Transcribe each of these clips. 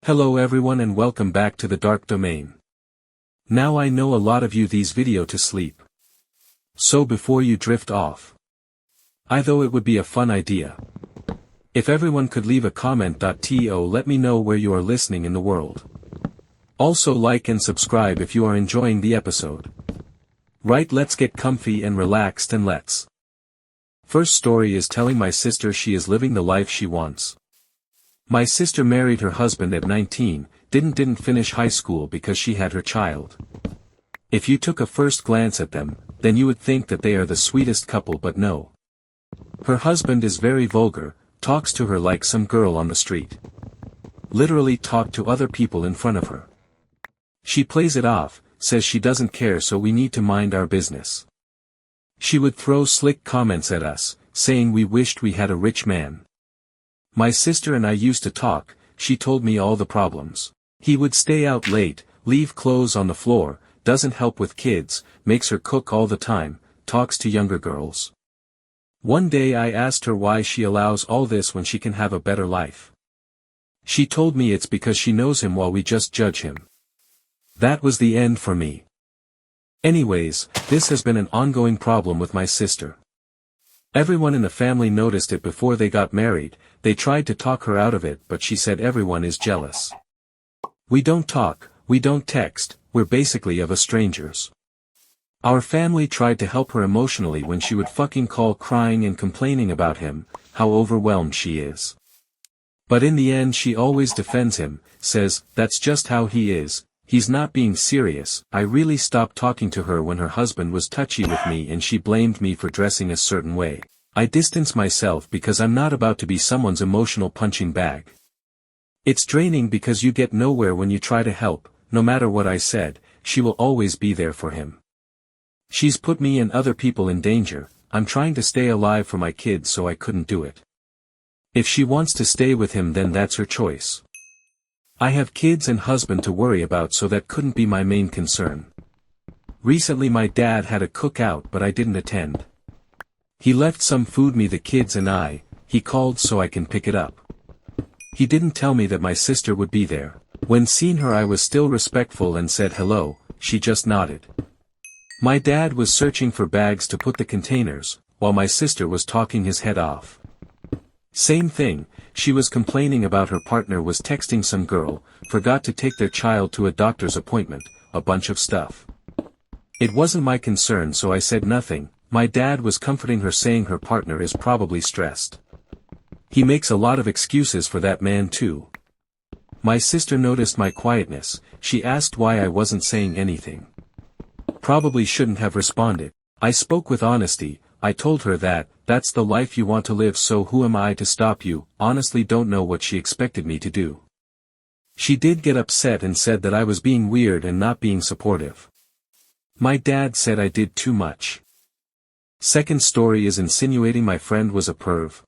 Hello everyone and welcome back to the Dark Domain. Now I know a lot of you these video to sleep. So before you drift off, I thought it would be a fun idea. If everyone could leave a comment. Let me know where you are listening in the world. Also like and subscribe if you are enjoying the episode. Right, let's get comfy and relaxed and let's. First story is telling my sister she is living the life she wants. My sister married her husband at 19, didn't finish high school because she had her child. If you took a first glance at them, then you would think that they are the sweetest couple, but no. Her husband is very vulgar, talks to her like some girl on the street. Literally talked to other people in front of her. She plays it off, says she doesn't care, so we need to mind our business. She would throw slick comments at us, saying we wished we had a rich man. My sister and I used to talk. She told me all the problems. He would stay out late, leave clothes on the floor, doesn't help with kids, makes her cook all the time, talks to younger girls. One day I asked her why she allows all this when she can have a better life. She told me it's because she knows him while we just judge him. That was the end for me. Anyways, this has been an ongoing problem with my sister. Everyone in the family noticed it before they got married. They tried to talk her out of it, but she said everyone is jealous. We don't talk, we don't text, we're basically of a strangers. Our family tried to help her emotionally when she would fucking call crying and complaining about him, how overwhelmed she is. But in the end she always defends him, says, that's just how he is, he's not being serious. I really stopped talking to her when her husband was touchy with me and she blamed me for dressing a certain way. I distance myself because I'm not about to be someone's emotional punching bag. It's draining because you get nowhere when you try to help. No matter what I said, she will always be there for him. She's put me and other people in danger. I'm trying to stay alive for my kids, so I couldn't do it. If she wants to stay with him, then that's her choice. I have kids and husband to worry about, so that couldn't be my main concern. Recently my dad had a cookout, but I didn't attend. He left some food me, the kids and I. He called so I can pick it up. He didn't tell me that my sister would be there. When seen her I was still respectful and said hello. She just nodded. My dad was searching for bags to put the containers, while my sister was talking his head off. Same thing, she was complaining about her partner was texting some girl, forgot to take their child to a doctor's appointment, a bunch of stuff. It wasn't my concern, so I said nothing. My dad was comforting her, saying her partner is probably stressed. He makes a lot of excuses for that man too. My sister noticed my quietness. She asked why I wasn't saying anything. Probably shouldn't have responded. I spoke with honesty. I told her that, that's the life you want to live, so who am I to stop you? Honestly don't know what she expected me to do. She did get upset and said that I was being weird and not being supportive. My dad said I did too much. Second story is insinuating my friend was a perv.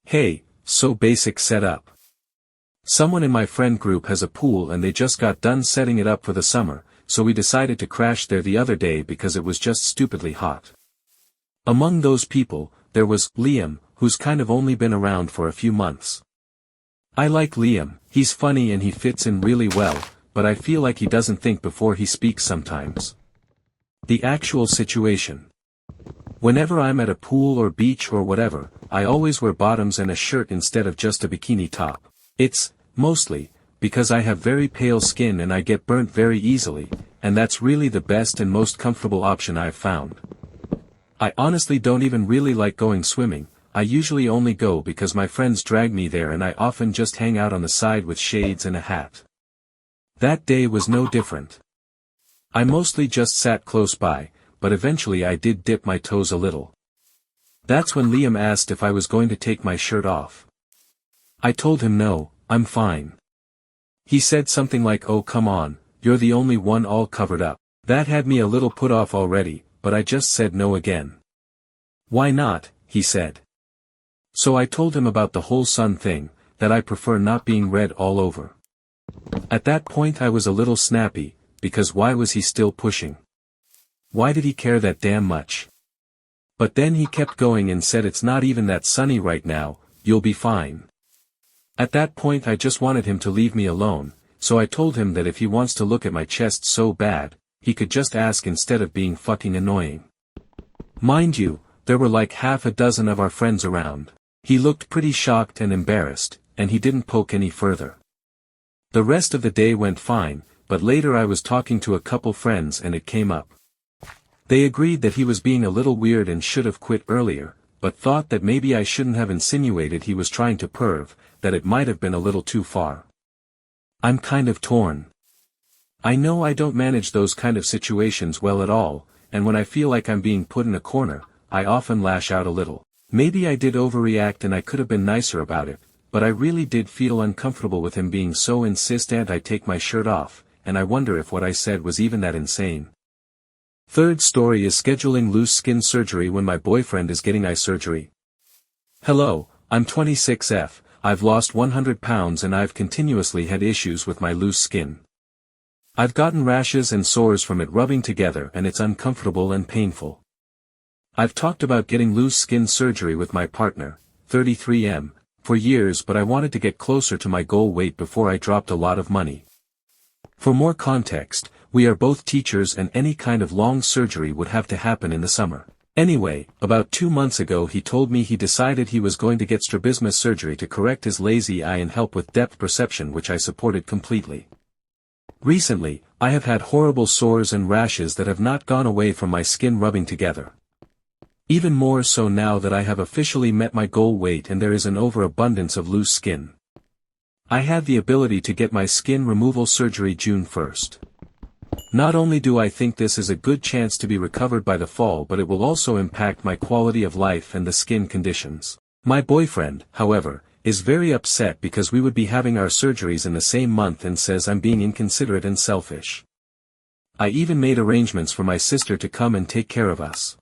Hey, so basic setup. Someone in my friend group has a pool and they just got done setting it up for the summer, so we decided to crash there the other day because it was just stupidly hot. Among those people, there was Liam, who's kind of only been around for a few months. I like Liam, he's funny and he fits in really well, but I feel like he doesn't think before he speaks sometimes. The actual situation. Whenever I'm at a pool or beach or whatever, I always wear bottoms and a shirt instead of just a bikini top. It's, mostly, because I have very pale skin and I get burnt very easily, and that's really the best and most comfortable option I've found. I honestly don't even really like going swimming. I usually only go because my friends drag me there and I often just hang out on the side with shades and a hat. That day was no different. I mostly just sat close by, but eventually I did dip my toes a little. That's when Liam asked if I was going to take my shirt off. I told him no, I'm fine. He said something like, oh come on, you're the only one all covered up. That had me a little put off already, but I just said no again. Why not, he said. So I told him about the whole sun thing, that I prefer not being red all over. At that point I was a little snappy, because why was he still pushing? Why did he care that damn much? But then he kept going and said it's not even that sunny right now, you'll be fine. At that point I just wanted him to leave me alone, so I told him that if he wants to look at my chest so bad, he could just ask instead of being fucking annoying. Mind you, there were like half a dozen of our friends around. He looked pretty shocked and embarrassed, and he didn't poke any further. The rest of the day went fine, but later I was talking to a couple friends and it came up. They agreed that he was being a little weird and should have quit earlier, but thought that maybe I shouldn't have insinuated he was trying to perv, that it might have been a little too far. I'm kind of torn. I know I don't manage those kind of situations well at all, and when I feel like I'm being put in a corner, I often lash out a little. Maybe I did overreact and I could have been nicer about it, but I really did feel uncomfortable with him being so insistent I take my shirt off, and I wonder if what I said was even that insane. Third story is scheduling loose skin surgery when my boyfriend is getting eye surgery. Hello, I'm 26F, I've lost 100 pounds and I've continuously had issues with my loose skin. I've gotten rashes and sores from it rubbing together and it's uncomfortable and painful. I've talked about getting loose skin surgery with my partner, 33M, for years but I wanted to get closer to my goal weight before I dropped a lot of money. For more context, we are both teachers and any kind of long surgery would have to happen in the summer. Anyway, about 2 months ago he told me he decided he was going to get strabismus surgery to correct his lazy eye and help with depth perception, which I supported completely. Recently, I have had horrible sores and rashes that have not gone away from my skin rubbing together. Even more so now that I have officially met my goal weight and there is an overabundance of loose skin. I had the ability to get my skin removal surgery June 1st. Not only do I think this is a good chance to be recovered by the fall, but it will also impact my quality of life and the skin conditions. My boyfriend, however, is very upset because we would be having our surgeries in the same month and says I'm being inconsiderate and selfish. I even made arrangements for my sister to come and take care of us.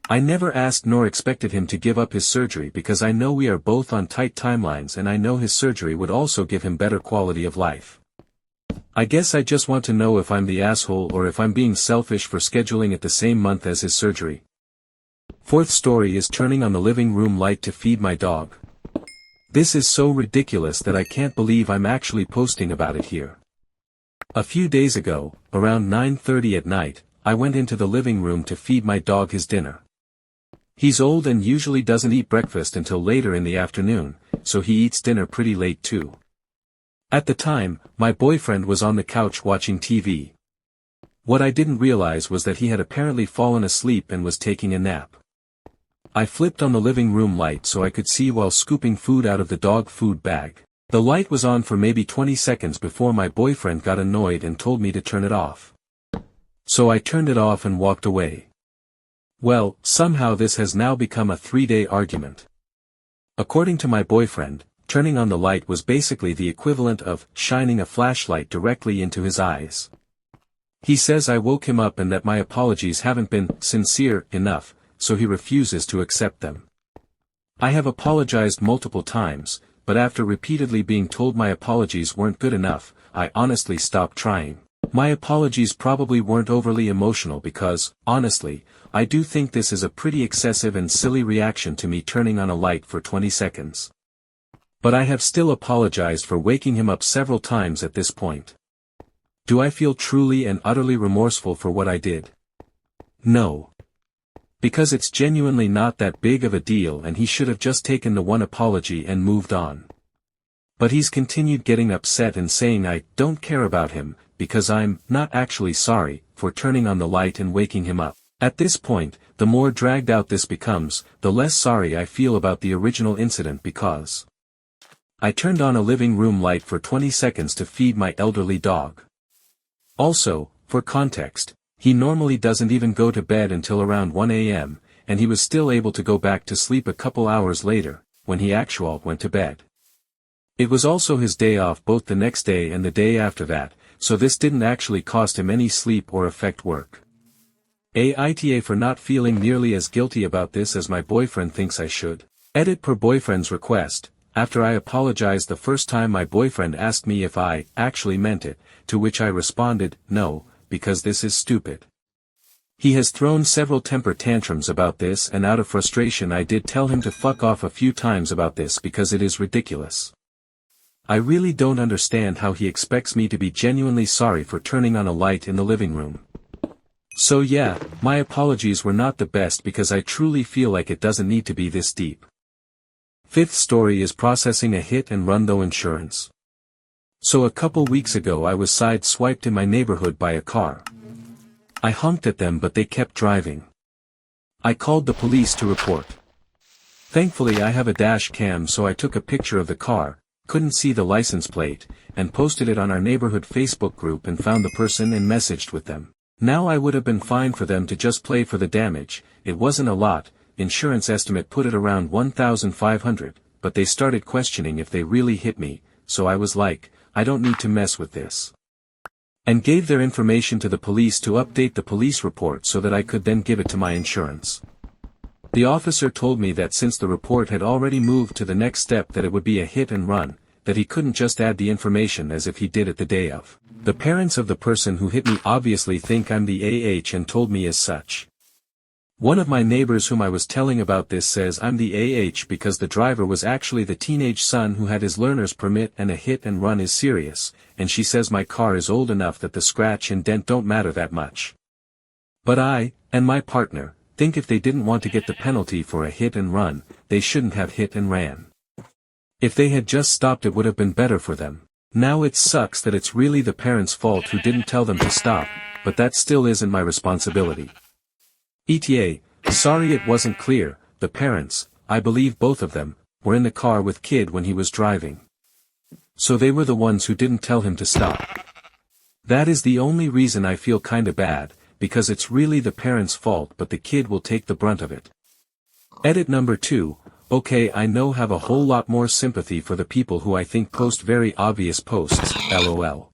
I never asked nor expected him to give up his surgery because I know we are both on tight timelines and I know his surgery would also give him better quality of life. I guess I just want to know if I'm the asshole or if I'm being selfish for scheduling it the same month as his surgery. Fourth story is turning on the living room light to feed my dog. This is so ridiculous that I can't believe I'm actually posting about it here. A few days ago, around 9:30 at night, I went into the living room to feed my dog his dinner. He's old and usually doesn't eat breakfast until later in the afternoon, so he eats dinner pretty late too. At the time, my boyfriend was on the couch watching TV. What I didn't realize was that he had apparently fallen asleep and was taking a nap. I flipped on the living room light so I could see while scooping food out of the dog food bag. The light was on for maybe 20 seconds before my boyfriend got annoyed and told me to turn it off. So I turned it off and walked away. Well, somehow this has now become a 3-day argument. According to my boyfriend, turning on the light was basically the equivalent of shining a flashlight directly into his eyes. He says I woke him up and that my apologies haven't been sincere enough, so he refuses to accept them. I have apologized multiple times, but after repeatedly being told my apologies weren't good enough, I honestly stopped trying. My apologies probably weren't overly emotional because, honestly, I do think this is a pretty excessive and silly reaction to me turning on a light for 20 seconds. But I have still apologized for waking him up several times at this point. Do I feel truly and utterly remorseful for what I did? No. Because it's genuinely not that big of a deal and he should have just taken the one apology and moved on. But he's continued getting upset and saying I don't care about him, because I'm not actually sorry for turning on the light and waking him up. At this point, the more dragged out this becomes, the less sorry I feel about the original incident because I turned on a living room light for 20 seconds to feed my elderly dog. Also, for context, he normally doesn't even go to bed until around 1 a.m., and he was still able to go back to sleep a couple hours later, when he actually went to bed. It was also his day off both the next day and the day after that, so this didn't actually cost him any sleep or affect work. AITA for not feeling nearly as guilty about this as my boyfriend thinks I should. Edit per boyfriend's request. After I apologized the first time my boyfriend asked me if I actually meant it, to which I responded, no, because this is stupid. He has thrown several temper tantrums about this and out of frustration I did tell him to fuck off a few times about this because it is ridiculous. I really don't understand how he expects me to be genuinely sorry for turning on a light in the living room. So yeah, my apologies were not the best because I truly feel like it doesn't need to be this deep. Fifth story is processing a hit and run though insurance. So a couple weeks ago I was side-swiped in my neighborhood by a car. I honked at them but they kept driving. I called the police to report. Thankfully I have a dash cam so I took a picture of the car, couldn't see the license plate, and posted it on our neighborhood Facebook group and found the person and messaged with them. Now I would have been fine for them to just pay for the damage, it wasn't a lot, insurance estimate put it around $1,500, but they started questioning if they really hit me, so I was like, I don't need to mess with this. And gave their information to the police to update the police report so that I could then give it to my insurance. The officer told me that since the report had already moved to the next step that it would be a hit and run, that he couldn't just add the information as if he did it the day of. The parents of the person who hit me obviously think I'm the AH and told me as such. One of my neighbors whom I was telling about this says I'm the AH because the driver was actually the teenage son who had his learner's permit and a hit and run is serious, and she says my car is old enough that the scratch and dent don't matter that much. But I, and my partner, think if they didn't want to get the penalty for a hit and run, they shouldn't have hit and ran. If they had just stopped it would have been better for them. Now it sucks that it's really the parents' fault who didn't tell them to stop, but that still isn't my responsibility. ETA, sorry it wasn't clear, the parents, I believe both of them, were in the car with kid when he was driving. So they were the ones who didn't tell him to stop. That is the only reason I feel kinda bad, because it's really the parents' fault but the kid will take the brunt of it. Edit number 2, okay I know have a whole lot more sympathy for the people who I think post very obvious posts, lol.